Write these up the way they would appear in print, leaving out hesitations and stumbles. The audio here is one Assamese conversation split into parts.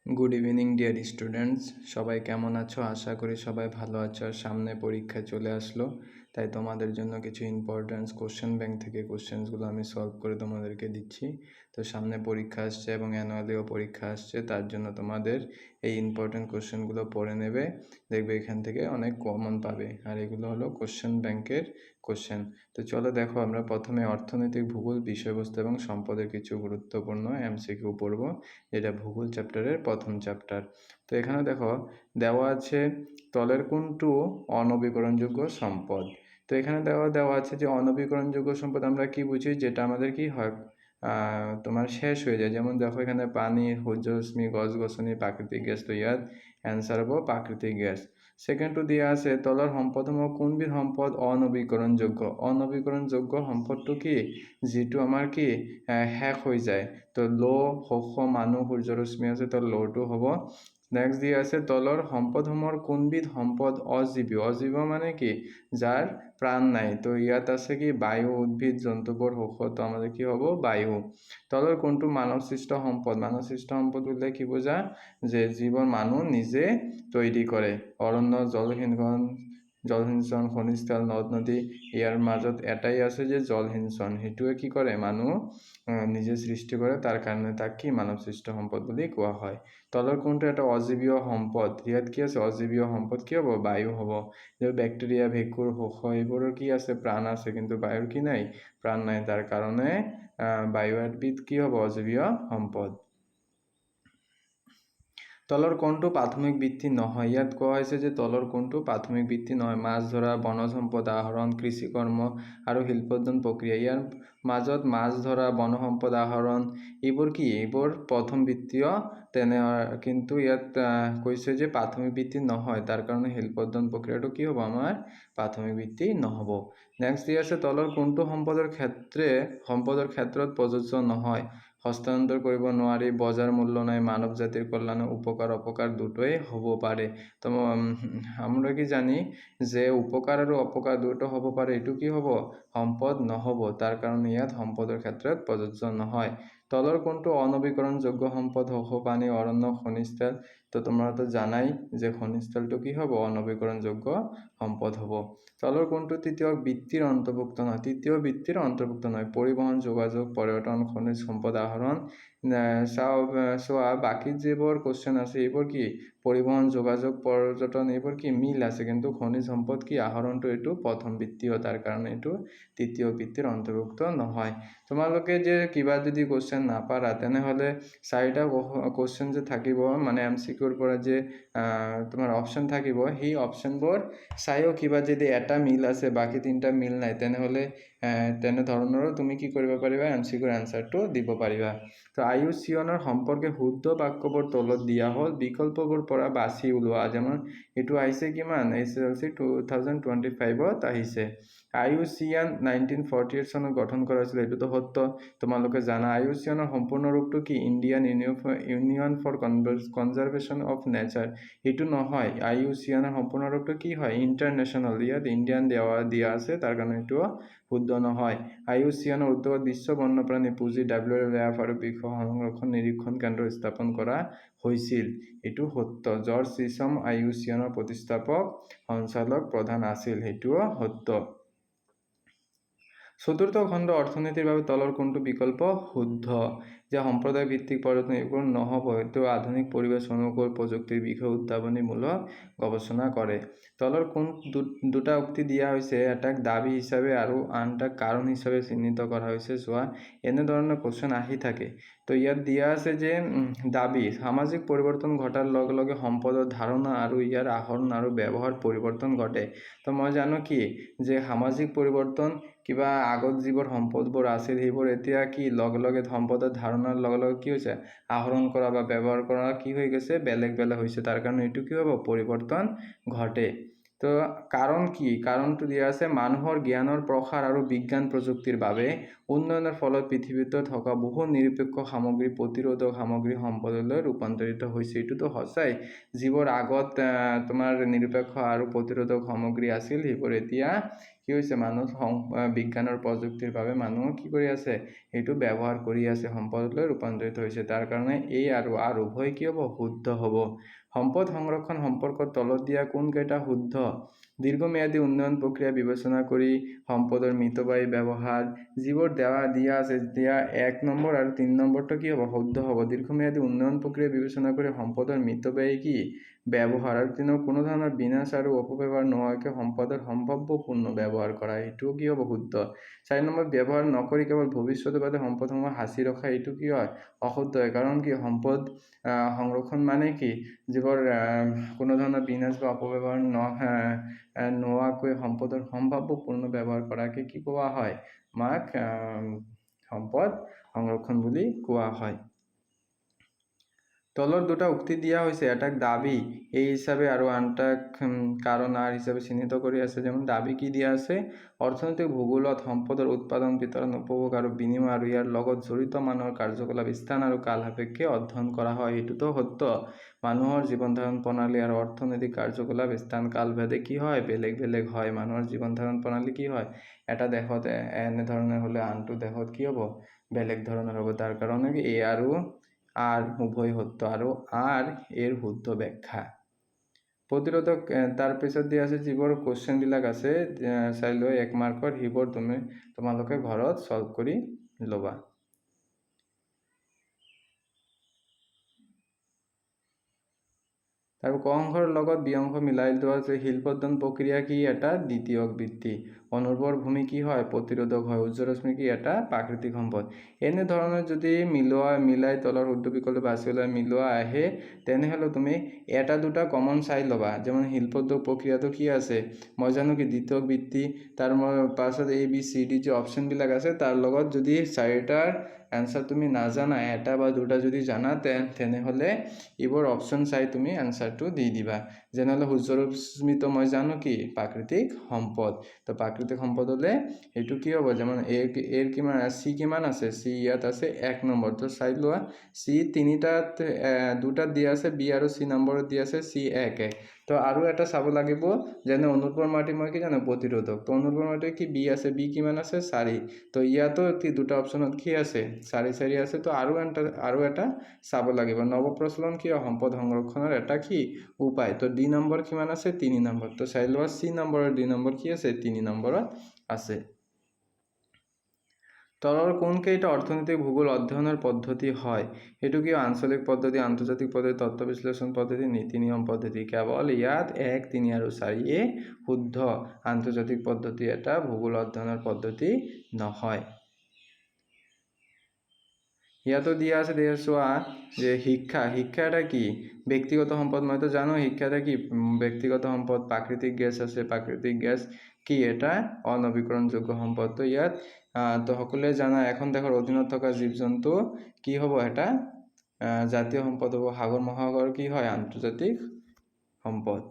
গুড ইভিনিং ডিয়ার স্টুডেন্টস, সবাই কেমন আছো? আশা করি সবাই ভালো আছো। আর সামনে পরীক্ষা চলে আসলো, তাই তোমাদের জন্য কিছু ইম্পর্টেন্স কোশ্চেন ব্যাংক থেকে কোশ্চেন্সগুলো আমি সলভ করে তোমাদেরকে দিচ্ছি। তো সামনে পরীক্ষা আসছে এবং অ্যানুয়ালিও পরীক্ষা আসছে, তার জন্য তোমাদের এই ইম্পর্টেন্ট কোশ্চেনগুলো পড়ে নেবে। দেখবে এখান থেকে অনেক কমন পাবে, আর এগুলো হলো কোশ্চেন ব্যাংকের কোশ্চেন। তো চলো দেখো, আমরা প্রথমে অর্থনৈতিক ভূগোল বিষয়বস্তু এবং সম্পদের কিছু গুরুত্বপূর্ণ এমসিকিউ পড়বো, যেটা ভূগোল চ্যাপ্টারের প্রথম চ্যাপ্টার। তো এখানে দেখো দেওয়া আছে তলের কোনটি অনবীকরণযোগ্য সম্পদ। তো এখানে দেওয়া আছে যে অনবীকরণযোগ্য সম্পদ আমরা কি বুঝি, যেটা আমাদের কি হয় তোমার শেষ হয়ে যায়। যেমন দেখো এখানে পানি, সূর্যরশ্মি, গছ গছনি, প্রাকৃতিক গ্যাস। তো ইয়াত অ্যান্সার হবো প্রাকৃতিক গ্যাস। সেকেন্ডটো দিয়া আছে তলৰ সম্পদসমূহ কোনবিধ সম্পদ অনবীকৰণযোগ্য। অনবীকৰণযোগ্য সম্পদটো কি, যিটো আমাৰ কি শেষ হৈ যায়। তো লো, শস্য, মানুহ, সূৰ্যৰশ্মি আছে, তো লোটো হ'ব। নেক্সট দিয়া আছে তলৰ সম্পদসমূহৰ কোনবিধ সম্পদ অজীৱী। অজীৱ মানে কি, যাৰ প্ৰাণ নাই। তো ইয়াত আছে কি বায়ু, উদ্ভিদ, জন্তুবোৰ, শস্য। তো আমাদেৰ কি হব বায়ু। তলৰ কোনটো মানৱ সৃষ্ট সম্পদ। মানৱ সৃষ্ট সম্পদ বললে কি বোঝা, যে জীবন মানুহ নিজে তৈৰি কৰে। অৰণ্য, জলসিঞ্চন, খনিজ তেল, নদ নদী, ইয়াৰ মাজত এটাই আছে যে জলসিঞ্চন। সেইটোৱে কি কৰে, মানুহ নিজে সৃষ্টি কৰে, তাৰ কাৰণে তাক কি মানৱ সৃষ্ট সম্পদ বুলি কোৱা হয়। তলৰ কোনটো এটা অজীৱীয় সম্পদ। ইয়াত কি আছে, অজীৱীয় সম্পদ কি হ'ব, বায়ু হ'ব। যে ব্যাকটেৰিয়া, ভেঁকুৰ, শস্য এইবোৰৰ কি আছে, প্ৰাণ আছে, কিন্তু বায়ুৰ কি নাই, প্ৰাণ নাই। তাৰ কাৰণে বায়ু এবিধ কি হ'ব, অজীৱীয় সম্পদ। তলৰ কোনটো প্ৰাথমিক বৃত্তি নহয়। ইয়াত কোৱা হৈছে যে তলৰ কোনটো প্ৰাথমিক বৃত্তি নহয়। মাছ ধৰা, বনজ সম্পদ আহৰণ, কৃষিকৰ্ম আৰু শিল্পোদ্যোগ প্ৰক্ৰিয়া। ইয়াৰ মাজত মাছ ধৰা, বন সম্পদ আহৰণ এইবোৰ কি, এইবোৰ প্ৰথম বৃত্তীয়। কিন্তু ইয়াত কৈছে যে প্ৰাথমিক বৃত্তি নহয়, তাৰ কাৰণে শিল্পোদ্যোগ প্ৰক্ৰিয়াটো কি হ'ব, আমাৰ প্ৰাথমিক বৃত্তি নহ'ব। নেক্সট দি আছে তলৰ কোনটো সম্পদৰ ক্ষেত্ৰত প্ৰযোজ্য নহয়। হস্তান্তৰ কৰিব নোৱাৰি, বজাৰ মূল্য নাই, মানৱ জাতিৰ কল্যাণে উপকাৰ অপকাৰ দুটোই হ'ব পাৰে। তো আমৰা কি জানি যে উপকাৰ আৰু অপকাৰ দুটো হ'ব পাৰে, এইটো কি হ'ব, সম্পদ নহ'ব। তাৰ কাৰণে ইয়াত সম্পদৰ ক্ষেত্ৰত প্ৰযোজ্য নহয়। তলৰ কোনটো অনবীকৰণযোগ্য সম্পদ। শস্য, পানী, অৰণ্য, খনিজ তেল। তো তোমৰা তো জানাই যে খনিজ তেলটো কি হ'ব, অনবীকৰণযোগ্য সম্পদ হ'ব। তলৰ কোনটো তৃতীয় বৃত্তিৰ অন্তৰ্ভুক্ত নহয়। তৃতীয় বৃত্তিৰ অন্তৰ্ভুক্ত নহয়। পৰিবহন, যোগাযোগ, পৰ্যটন, খনিজ সম্পদ আহৰণ। চোৱা বাকী যিবোৰ কোশ্চেন আছে এইবোৰ কি পৰিবহন, যোগাযোগ, পৰ্যটন এইবোৰ কি মিল আছে, কিন্তু খনিজ সম্পদ কি আহৰণটো এইটো প্ৰথম বৃত্তীয়, তাৰ কাৰণে এইটো তৃতীয় বৃত্তিৰ অন্তৰ্ভুক্ত নহয়। তোমালোকে যে কিবা যদি কোশ্চেন নাপাৰা, তেনেহ'লে চাৰিটা কোশ্চেন যে থাকিব, মানে এমচিকিউৰ পৰা যে তোমাৰ অপশ্যন থাকিব, সেই অপশ্যনবোৰ চাইও কিবা যদি এটা মিল আছে, বাকী তিনিটা মিল নাই, তেনেহ'লে তেনেধৰণৰো তুমি কি কৰিব পাৰিবা, এমচিকিউৰ এনচাৰটো দিব পাৰিবা। তো IUCN সম্পৰ্কে শুদ্ধ বাক্যবোৰ তলত দিয়া হ'ল, বিকল্পবোৰ পৰা বাছি ওলোৱা। যেমন এইটো আহিছে কিমান, SSLC 2025ত আহিছে। IUCN 1948 চনত গঠন কৰা হৈছিল, এইটোতো সত্য, তোমালোকে জানা। IUCN সম্পূৰ্ণ ৰূপটো কি, Indian union for conservation of nature. এইটো নহয়, IUCN সম্পূৰ্ণ ৰূপটো কি হয়, ইণ্টাৰনেশ্যনেল। ইয়াত ইণ্ডিয়ান দিয়া আছে, তাৰ কাৰণে এইটো শুদ্ধ নহয়। IUCN উদ্যোগত বিশ্ব বন্যপ্ৰাণী পুঁজি WWF আৰু বৃক্ষ সংৰক্ষণ নিৰীক্ষণ কেন্দ্ৰ স্থাপন কৰা হৈছিল, এইটো সত্য। জৰ্জ চিচম IUCN প্ৰতিষ্ঠাপক সঞ্চালক প্ৰধান আছিল, সেইটোও সত্য। চতুৰ্থ খণ্ড অৰ্থনীতিৰ বাবে তলৰ কোনটো বিকল্প শুদ্ধ। যে সম্প্ৰদায় ভিত্তিক পৰ্যটন এইবোৰ নহ'ব, এইটো আধুনিক পৰিবেশ অনুকূল প্ৰযুক্তিৰ বিষয়ে উদ্ভাৱনীমূলক গৱেষণা কৰে। তলৰ কোন দুটা উক্তি দিয়া হৈছে, এটাক দাবী হিচাপে আৰু আনটাক কাৰণ হিচাপে চিহ্নিত কৰা হৈছে। চোৱা এনেধৰণৰ কোশ্চেন আহি থাকে। তো ইয়াত দিয়া আছে যে দাবী, সামাজিক পৰিৱৰ্তন ঘটাৰ লগে লগে সম্পদৰ ধাৰণা আৰু ইয়াৰ আহৰণ আৰু ব্যৱহাৰ পৰিৱৰ্তন ঘটে। তো মই জানো কি, যে সামাজিক পৰিৱৰ্তন, কিবা আগত যিবোৰ সম্পদবোৰ আছিল সেইবোৰ এতিয়া কি লগে লগে সম্পদৰ ধাৰণাৰ লগে লগে কি হৈছে, আহৰণ কৰা বা ব্যৱহাৰ কৰা কি হৈ গৈছে, বেলেগ বেলেগ হৈছে। তাৰ কাৰণে এইটো কি হ'ব, পৰিৱৰ্তন ঘটে। তো কাৰণ কি, কাৰণটো দিয়া আছে মানুহৰ জ্ঞানৰ প্ৰসাৰ আৰু বিজ্ঞান প্ৰযুক্তিৰ বাবে উন্নয়নৰ ফলত পৃথিৱীত থকা বহু নিৰপেক্ষ সামগ্ৰী, প্ৰতিৰোধক সামগ্ৰী সম্পদলৈ ৰূপান্তৰিত হৈছে। এইটোতো সঁচাই, যিবোৰ আগত তোমাৰ নিৰপেক্ষ আৰু প্ৰতিৰোধক সামগ্ৰী আছিল সেইবোৰ এতিয়া কি কি হৈছে বিজ্ঞানৰ প্ৰযুক্তিৰ বাবে মানুহ কি কৰি আছে, এইটো ব্যৱহাৰ কৰি আছে, সম্পদলৈ ৰূপান্তৰিত হৈছে। তাৰ কাৰণে এই আৰু উভয় কি হ'ব, শুদ্ধ হ'ব। সম্পদ সংৰক্ষণ সম্পৰ্কত তলত দিয়া কোনকেইটা শুদ্ধ? দীৰ্ঘম্যাদী উন্নয়ন প্ৰক্ৰিয়া বিবেচনা কৰি সম্পদৰ মিতব্যয়ী ব্যৱহাৰ, যিবোৰ দিয়া আছে, দিয়া 1 নম্বৰ আৰু 3 নম্বৰটো কি হ'ব, শুদ্ধ হ'ব। দীৰ্ঘম্যাদী উন্নয়ন প্ৰক্ৰিয়া বিবেচনা কৰি সম্পদৰ মিতব্যয়ী কি ব্যৱহাৰ, আৰু কোনো ধৰণৰ বিনাশ আৰু অপব্যৱহাৰ নোহোৱাকৈ সম্পদৰ সম্ভাৱ্যপূৰ্ণ ব্যৱহাৰ কৰা, এইটোও কি হ'ব, শুদ্ধ। 4 নম্বৰ, ব্যৱহাৰ নকৰি কেৱল ভৱিষ্যতৰ বাবে সম্পদসমূহ সাঁচি ৰখা, এইটো কি হয়, অশুদ্ধ হয়। কাৰণ কি, সম্পদ সংৰক্ষণ মানে কি, যিবোৰ কোনো ধৰণৰ বিনাশ বা অপব্যৱহাৰ নোহোৱাকৈ সম্পদৰ সম্ভাৱ্যপূৰ্ণ ব্যৱহাৰ কৰাকে কি কোৱা হয়, আমাক সম্পদ সংৰক্ষণ বুলি কোৱা হয়। তলৰ দুটা উক্তি দিয়া হৈছে, এটাক দাবী এই হিচাপে আৰু আনটাক কাৰণ আৰ হিচাপে চিহ্নিত কৰি আছে। যেমন দাবী কি দিয়া আছে, অৰ্থনৈতিক ভূগোলত সম্পদৰ উৎপাদন, বিতৰণ, উপভোগ আৰু বিনিময় আৰু ইয়াৰ লগত জড়িত মানুহৰ কাৰ্যকলাপ স্থান আৰু কাল সাপেক্ষে অধ্যয়ন কৰা হয়। এইটোতো সত্য। মানুহৰ জীৱন ধাৰণ প্ৰণালী আৰু অৰ্থনৈতিক কাৰ্যকলাপ স্থান কাল ভেদে কি হয়, বেলেগ বেলেগ হয়। মানুহৰ জীৱন ধাৰণ প্ৰণালী কি হয়, এটা দেশত এনেধৰণে হ'লে আনটো দেশত কি হ'ব, বেলেগ ধৰণৰ হ'ব। তাৰ কাৰণে এ আৰু আৰ উভয় সত্য, আৰু আৰ এৰ শুদ্ধ ব্যাখ্যা। প্ৰতিৰোধক তাৰ পিছত দিয়া আছে, যিবোৰ কুৱেশ্যনবিলাক আছে চাই লৈ 1 মাৰ্কৰ, সেইবোৰ তোমালোকে ঘৰত সলভ কৰি ল'বা। আৰু ক অংশৰ লগত বি অংশ মিলাই লোৱা যে শিল্পোদ্যোগ প্ৰক্ৰিয়া কি এটা দ্বিতীয়ক বৃত্তি, অনুৰ্বৰ ভূমি কি হয়, প্ৰতিৰোধক হয়, উজ্জ্বল ৰশ্মি কি এটা প্ৰাকৃতিক সম্পদ। এনেধৰণৰ যদি মিলাই তলৰ শুদ্ধ বিকল্প বাছি ওলাই মিলোৱা আহে, তেনেহ'লে তুমি এটা দুটা কমন চাই ল'বা। যেমন শিল্পোদ্যোগ প্ৰক্ৰিয়াটো কি আছে, মই জানো কি দ্বিতীয়ক বৃত্তি, তাৰ পাছত ABCD যে অপশ্যনবিলাক আছে, তাৰ লগত যদি 4টাৰ এনচাৰ তুমি নাজানা, এটা বা দুটা যদি জানা, তেনেহ'লে এইবোৰ অপশ্যন চাই তুমি এনচাৰটো দি দিবা। যেনেহ'লে সূৰ্যৰ ৰশ্মিটো মই জানো কি প্ৰাকৃতিক সম্পদ, তো প্ৰাকৃতিক সম্পদ হ'লে এইটো কি হ'ব, যেমন এৰ কিমান চি কিমান আছে, চি ইয়াত আছে 1 নম্বৰ, তো চাই লোৱা চি দুটাত দিয়া আছে, বি আৰু চি নম্বৰত দিয়া আছে চি 1 তো আৰু এটা চাব লাগিব, যেনে অনুৰ্বৰ মাটি মই কি জানো, প্ৰতিৰোধক, তো অনুৰ্বৰ মাটি কি বি আছে, বি কিমান আছে 4, তো ইয়াতো দুটা অপশ্যনত কি আছে 4 আছে, তো আৰু এটা চাব লাগিব। নৱপ্ৰচলন কি সম্পদ সংৰক্ষণৰ এটা কি উপায়, তো ডি নম্বৰ কিমান আছে, 3 নম্বৰ, তো চাই লোৱা চি নম্বৰ আৰু ডি নম্বৰ কি আছে, 3 নম্বৰত আছে। তলৰ কোনকেইটা অৰ্থনৈতিক ভূগোল অধ্যয়নৰ পদ্ধতি হয়, সেইটো কি আঞ্চলিক পদ্ধতি, আন্তৰ্জাতিক পদ্ধতি, তত্ত্ব বিশ্লেষণ পদ্ধতি, নীতি নিয়ম পদ্ধতি। কেৱল ইয়াত 1, 3 আৰু 4 শুদ্ধ। আন্তৰ্জাতিক পদ্ধতি এটা ভূগোল অধ্যয়নৰ পদ্ধতি নহয়। ইয়াতো দিয়া আছে, চোৱা যে শিক্ষা এটা কি ব্যক্তিগত সম্পদ, মইতো জানো শিক্ষা এটা কি ব্যক্তিগত সম্পদ। প্ৰাকৃতিক গেছ আছে, প্ৰাকৃতিক গেছ কি এটা অনবীকৰণযোগ্য সম্পদ। তো ইয়াত তো সকলোৱে জানা, এখন দেশৰ অধীনত থকা জীৱ জন্তু কি হ'ব, এটা জাতীয় সম্পদ হ'ব। সাগৰ মহাসাগৰ কি হয়, আন্তৰ্জাতিক সম্পদ।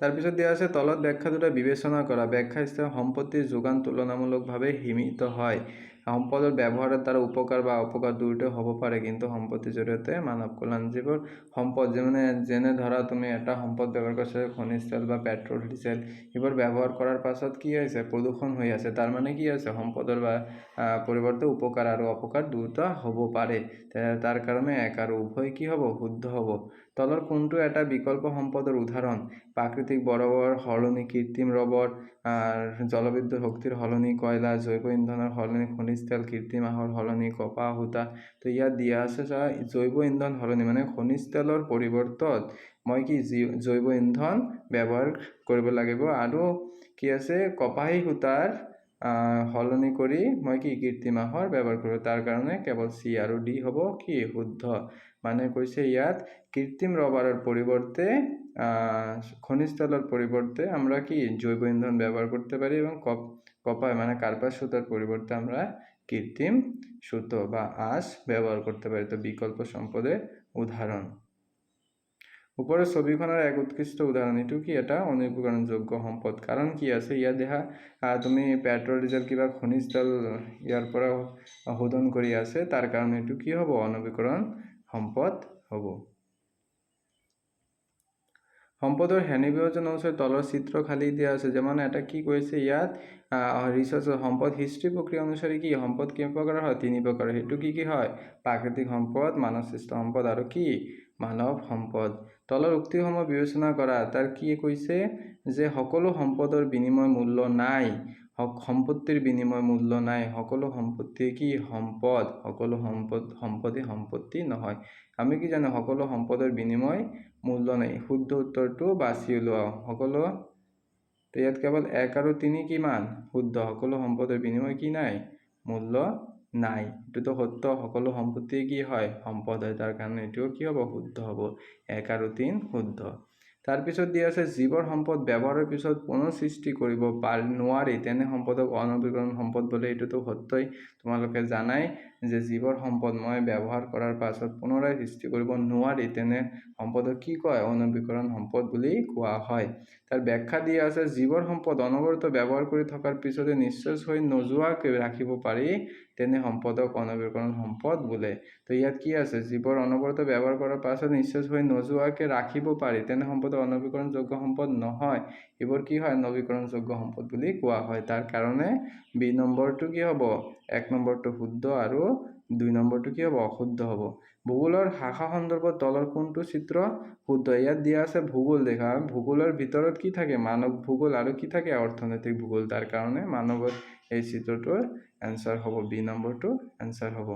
তাৰপিছত দিয়া আছে, তলত ব্যাখ্যা দুটা বিবেচনা কৰা। ব্যাখ্যা হিচাপে সম্পত্তিৰ যোগান তুলনামূলকভাৱে সীমিত হয়। সম্পদৰ ব্যৱহাৰৰ দ্বাৰা উপকাৰ বা অপকাৰ দুয়োটাই হ'ব পাৰে, কিন্তু সম্পত্তিৰ জৰিয়তে মানৱ কল্যাণ। যিবোৰ সম্পদ যেনে ধৰা তুমি এটা সম্পদ ব্যৱহাৰ কৰিছা, খনিজ তেল বা পেট্ৰল, ডিজেল, এইবোৰ ব্যৱহাৰ কৰাৰ পাছত কি হৈছে, প্ৰদূষণ হৈ আছে। তাৰ মানে কি আছে, সম্পদৰ পৰিৱৰ্তে উপকাৰ আৰু অপকাৰ দুয়োটা হ'ব পাৰে। তাৰ কাৰণে 1 আৰু উভয় কি হ'ব, শুদ্ধ হ'ব। তলৰ কোনটো এটা বিকল্প সম্পদৰ উদাহৰণ, প্ৰাকৃতিক বৰফৰ সলনি কৃত্ৰিম ৰবৰ, জলবিদ্যুৎ শক্তিৰ সলনি কয়লা, জৈৱ ইন্ধনৰ সলনি খনিজ তেল, কৃত্ৰিম আহৰ সলনি কপাহ, সূতা। তো ইয়াত দিয়া আছে, জৈৱ ইন্ধন সলনি মানে খনিজ তেলৰ পৰিৱৰ্তত মই কি জৈৱ ইন্ধন ব্যৱহাৰ কৰিব লাগিব, আৰু কি আছে কপাহী সূতাৰ সলনি কৰি মই কি কৃত্ৰিম আহৰ ব্যৱহাৰ কৰোঁ। তাৰ কাৰণে কেৱল চি আৰু ডি হ'ব কি শুদ্ধ। মানে কৈছে ইয়াত কৃত্ৰিম ৰবাৰৰ পৰিৱৰ্তে খনিজ তেলৰ পৰিৱৰ্তে আমরা কি জৈব ইন্ধন ব্যবহার করতে পারি, এবং কপায় মানে কার্পাস সুতার পরিবর্তে আমরা কৃত্রিম সুতো বা আঁশ ব্যবহার করতে পারি। তো বিকল্প সম্পদের উদাহরণ। উপরের ছবিখনৰ এক উৎকৃষ্ট উদাহৰণ, এইটো কি এটা অনবীকৰণযোগ্য সম্পদ। কাৰণ কি আছে, ইয়াত দেখা তুমি পেট্ৰল, ডিজেল কিবা খনিজ তেল ইয়াৰ পৰা শোধন কৰি আছে, তাৰ কাৰণে এইটো কি হ'ব, অনবীকৰণ সম্পদ হ'ব। সম্পদৰ শ্ৰেণী বিভাজন অনুসাৰে তলৰ চিত্ৰ খালি দিয়া আছে। যেমন এটা কি কৈছে ইয়াত রিসার্চ সম্পদ হিস্ট্রি প্রক্রিয়া অনুসারে কি সম্পদ কি প্রকার হয় 3 প্রকার। সেইটো কি কি হয় প্রাকৃতিক সম্পদ, মানৱ সৃষ্ট সম্পদ আৰু কি মানৱ সম্পদ। তলৰ উক্তিসমূহ বিবেচনা কৰা। তাৰ কি কৈছে যে সকলো সম্পদৰ বিনিময় মূল্য নাই, সম্পত্তিৰ বিনিময় মূল্য নাই, সকলো সম্পত্তি কি সম্পদ, সকলো সম্পদে সম্পত্তি নহয়। আমি কি জানো সকলো সম্পদৰ বিনিময় মূল্য নাই। শুদ্ধ উত্তৰটো বাছি উলিয়াও। সকলো তো ইয়াত কেৱল 1 আৰু 3 কিমান শুদ্ধ। সকলো সম্পদৰ বিনিময় কি নাই মূল্য নাই। এইটোতো সত্য, সকলো সম্পত্তি কি হয় সম্পদ হয়, তাৰ কাৰণে এটোও কি হ'ব শুদ্ধ হ'ব। 1 আৰু 3 শুদ্ধ। তাৰপিছত দিয়া আছে জীৱৰ সম্পদ ব্যৱহাৰৰ পিছত পুনৰ সৃষ্টি কৰিব নোৱাৰি তেনে সম্পদক অনৱীকৰণ সম্পদ বোলে। এইটোতো সত্যই, তোমালোকে জানাই যে জীৱৰ সম্পদ মই ব্যৱহাৰ কৰাৰ পাছত পুনৰাই সৃষ্টি কৰিব নোৱাৰি তেনে সম্পদক কি কয় অনৱীকৰণ সম্পদ বুলি কোৱা হয়। তাৰ ব্যাখ্যা দিয়া আছে জীৱৰ সম্পদ অনবৰত ব্যৱহাৰ কৰি থকাৰ পিছতে নিঃশেষ হৈ নোযোৱাকৈ ৰাখিব পাৰি তেনে সম্পদক অনৱীকৰণ সম্পদ বোলে। তো ইয়াত কি আছে জীৱৰ অনবৰত ব্যৱহাৰ কৰাৰ পাছত নিঃশেষ হৈ নোযোৱাকৈ ৰাখিব পাৰি তেনে সম্পদক অনৱীকৰণযোগ্য সম্পদ নহয়, এইবোৰ কি হয় নৱীকৰণযোগ্য সম্পদ বুলি কোৱা হয়। তাৰ কাৰণে বি নম্বৰটো কি হ'ব 1 নম্বৰটো শুদ্ধ আৰু 2 নম্বৰটো কি হ'ব অশুদ্ধ হ'ব। ভূগোলৰ শাখা সন্দৰ্ভত তলৰ কোনটো চিত্ৰ শুদ্ধ। ইয়াত দিয়া আছে ভূগোল দেখা, ভূগোলৰ ভিতৰত কি থাকে মানৱ ভূগোল আৰু কি থাকে অৰ্থনৈতিক ভূগোল। তাৰ কাৰণে মানৱৰ এই চিত্ৰটোৰ এনসাৰ হ'ব বি নম্বৰটো এনসাৰ হ'ব।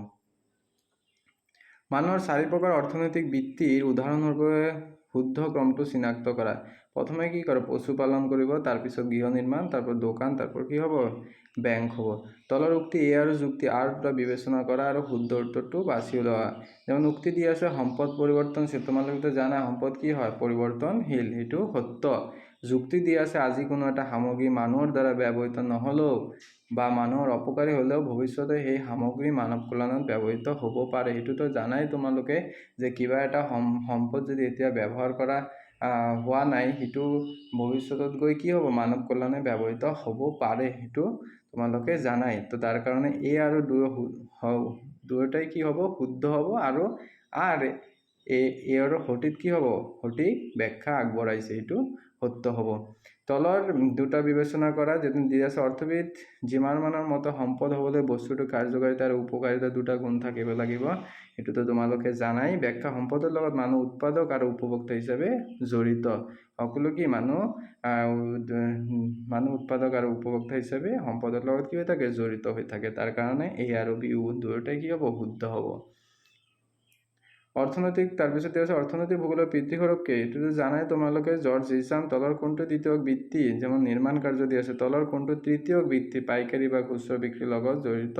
মানুহৰ 4 প্ৰকাৰ অৰ্থনৈতিক বৃত্তিৰ উদাহৰণস্বৰূপে শুদ্ধ ক্ৰমটো চিনাক্ত কৰা। প্ৰথমে কি কৰে পশুপালন কৰিব, তাৰপিছত গৃহ নিৰ্মাণ, তাৰপৰ দোকান, তাৰপৰ কি হ'ব বেংক হ'ব। তলৰ উক্তি এ আৰু যুক্তি আৰ দুটা বিবেচনা কৰা আৰু শুদ্ধ উত্তৰটো বাছি উলিওৱা। যেমন উক্তি দিয়া আছে সম্পদ পৰিৱৰ্তনশীল, তোমালোকে তো জানা সম্পদ কি হয় পৰিৱৰ্তনশীল, সেইটো সত্য। যুক্তি দিয়া আছে আজি কোনো এটা সামগ্ৰী মানুহৰ দ্বাৰা ব্যৱহৃত নহ'লেও বা মানুহৰ অপকাৰী হ'লেও ভৱিষ্যতে সেই সামগ্ৰী মানৱ কল্যাণত ব্যৱহৃত হ'ব পাৰে। সেইটোতো জানাই তোমালোকে যে কিবা এটা সম্পদ যদি এতিয়া ব্যৱহাৰ কৰা হোৱা নাই সেইটো ভৱিষ্যতত গৈ কি হ'ব মানৱ কল্যাণে ব্যৱহৃত হ'ব পাৰে, সেইটো তোমালোকে জানাই। তো তাৰ কাৰণে এ আৰু দুয়োটাই কি হ'ব শুদ্ধ হ'ব আৰু আৰু সঠিক কি হ'ব সঠিক ব্যাখ্যা আগবঢ়াইছে, সেইটো সত্য হ'ব। তলৰ দুটা বিবেচনা কৰা যেনে দিয়া আছে অৰ্থবিদ যিমান মানৰ মতে সম্পদ হ'বলৈ বস্তুটোৰ কাৰ্যকাৰিতা আৰু উপকাৰিতা দুটা গুণ থাকিব লাগিব, এইটোতো তোমালোকে জানাই। ব্যাখ্যা সম্পদৰ লগত মানুহ উৎপাদক আৰু উপভোক্তা হিচাপে জড়িত। সকলো কি মানুহ উৎপাদক আৰু উপভোক্তা হিচাপে সম্পদৰ লগত কি হৈ থাকে জড়িত হৈ থাকে। তাৰ কাৰণে এ আৰু বি দুয়োটাই কি হ'ব শুদ্ধ হ'ব। অৰ্থনৈতিক তাৰপিছত আছে অৰ্থনৈতিক ভূগোলৰ বৃত্তিস্বৰূপকে, এইটোতো জানাই তোমালোকে জৰ্জ ইসাম তলৰ কোনটো দ্বিতীয় বৃত্তি যেমন নিৰ্মাণ কাৰ্য দি আছে, তলৰ কোনটো তৃতীয় বৃত্তি পাইকাৰী বা খুচুৰা বিক্ৰীৰ লগত জড়িত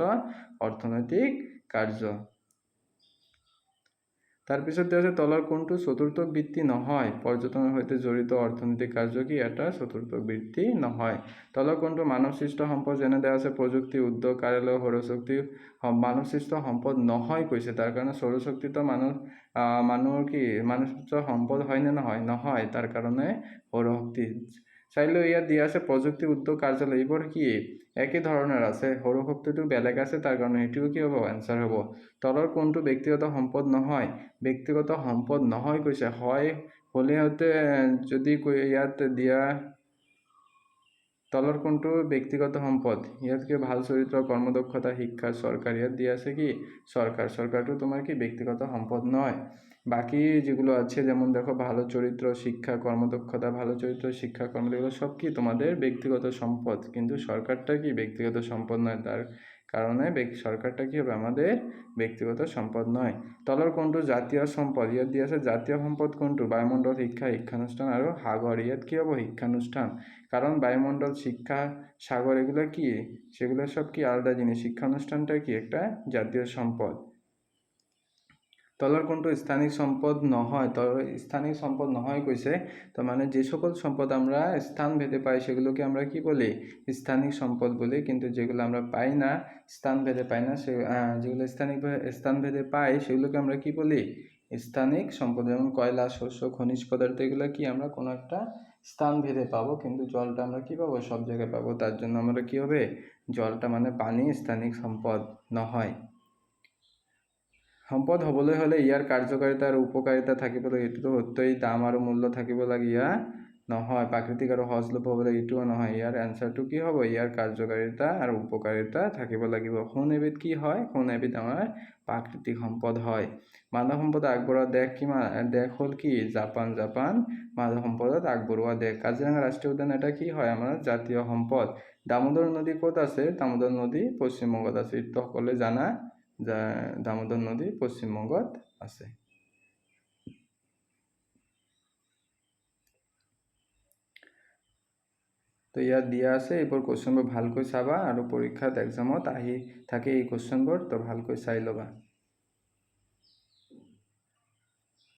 অৰ্থনৈতিক কাৰ্য। তাৰপিছত দিয়া আছে তলৰ কোনটো চতুৰ্থ বৃত্তি নহয়, পৰ্যটনৰ সৈতে জড়িত অৰ্থনৈতিক কাৰ্য কি এটা চতুৰ্থ বৃত্তি নহয়। তলৰ কোনটো মানৱ সৃষ্ট সম্পদ যেনে দিয়া আছে প্ৰযুক্তি, উদ্যোগ, কাৰ্যালয়, সৌৰশক্তি মানৱ সৃষ্ট সম্পদ নহয় কৈছে। তাৰ কাৰণে সৌৰশক্তিটো মানুহৰ কি মানৱ সৃষ্ট সম্পদ হয় নে নহয়, নহয়, তাৰ কাৰণে সৌৰশক্তি। চাইলেও ইয়াত দিয়া আছে প্ৰযুক্তি, উদ্যোগ, কাৰ্যালয় এইবোৰ কি একই ধৰণৰ আছে, সৌৰশক্তিটো বেলেগ আছে, তাৰ কাৰণে এইটোও কি হ'ব এনসাৰ হ'ব। তলৰ কোনটো ব্যক্তিগত সম্পদ নহয়, ব্যক্তিগত সম্পদ নহয় কৈছে, হয় হ'লেহতে যদি ইয়াত দিয়া তলৰ কোনটো ব্যক্তিগত সম্পদ, ইয়াত কি ভাল চৰিত্ৰ, কৰ্মদক্ষতা, শিক্ষা, চৰকাৰ, ইয়াত দিয়া আছে কি সরকারটো তোমার কি ব্যক্তিগত সম্পদ নয়। বাকি যেগুলো আছে যেমন দেখো ভালো চরিত্র, শিক্ষা, কর্মদক্ষতা, ভালো চরিত্র, শিক্ষা, কর্মদক্ষতা সব কি তোমাদের ব্যক্তিগত সম্পদ, কিন্তু সরকারটা কি ব্যক্তিগত সম্পদ নয়, তার কারণে সরকারটা কি হবে আমাদের ব্যক্তিগত সম্পদ নয়। তলৰ কোনটো জাতীয় সম্পদ, ইয়াত দিয়া আছে জাতীয় সম্পদ কোনটো বায়ুমণ্ডল, শিক্ষানুষ্ঠান আৰু সাগৰ, ইয়াত কি হ'ব শিক্ষানুষ্ঠান, কারণ বায়ুমণ্ডল, শিক্ষা, সাগর এগুলো কি সেগুলো সব কি আলাদা জিনিস, শিক্ষানুষ্ঠানটা কি একটা জাতীয় সম্পদ। তলৰ কোনটো স্থানিক সম্পদ নহয়, স্থানিক সম্পদ নহয় কৈছে, তো মানে যে সকল সম্পদ আমরা স্থান ভেদে পাই সেগুলোকে আমরা কি বলি স্থানিক সম্পদ বলি, কিন্তু যেগুলো আমরা পাই না স্থান ভেদে পাই না যেগুলো স্থান ভেদে পাই সেগুলোকে আমরা কি বলি স্থানিক সম্পদ। যেমন কয়লা, শস্য, খনিজ পদার্থ এগুলো কি আমরা কোনো একটা স্থান ভেদে পাবো, কিন্তু জলটা আমরা কি পাবো সব জায়গায় পাবো, তার জন্য আমরা কি হবে জলটা মানে পানি স্থানিক সম্পদ নহয়। সম্পদ হ'বলৈ হ'লে ইয়াৰ কাৰ্যকাৰিতা আৰু উপকাৰিতা থাকিব লাগে, এইটোতো সত্যই। দাম আৰু মূল্য থাকিব লাগে, ইয়াৰ নহয়। প্ৰাকৃতিক আৰু সহজলভ্য হ'ব লাগে, এইটোও নহয়। ইয়াৰ এনচাৰটো কি হ'ব? ইয়াৰ কাৰ্যকাৰিতা আৰু উপকাৰিতা থাকিব লাগিব। সোণ এবিধ কি হয়? সোণ এবিধ আমাৰ প্ৰাকৃতিক সম্পদ হয়। মানৱ সম্পদ আগবঢ়োৱা দেশ হ'ল কি? জাপান। জাপান মানৱ সম্পদত আগবঢ়োৱা দেশ। কাজিৰঙা ৰাষ্ট্ৰীয় উদ্যান এটা কি হয়? আমাৰ জাতীয় সম্পদ। দামোদৰ নদী ক'ত আছে? দামোদৰ নদী পশ্চিমবংগত আছে। এইটো সকলোৱে জানা, দামোদৰ নদী পশ্চিমবংগত আছে। তো ইয়াত দিয়া আছে, এইবোৰ কুৱেশ্যনবোৰ ভালকৈ চাবা আৰু পৰীক্ষাত এক্সামত আহি থাকে এই কুৱেশ্যনবোৰ, তো ভালকৈ চাই ল'বা।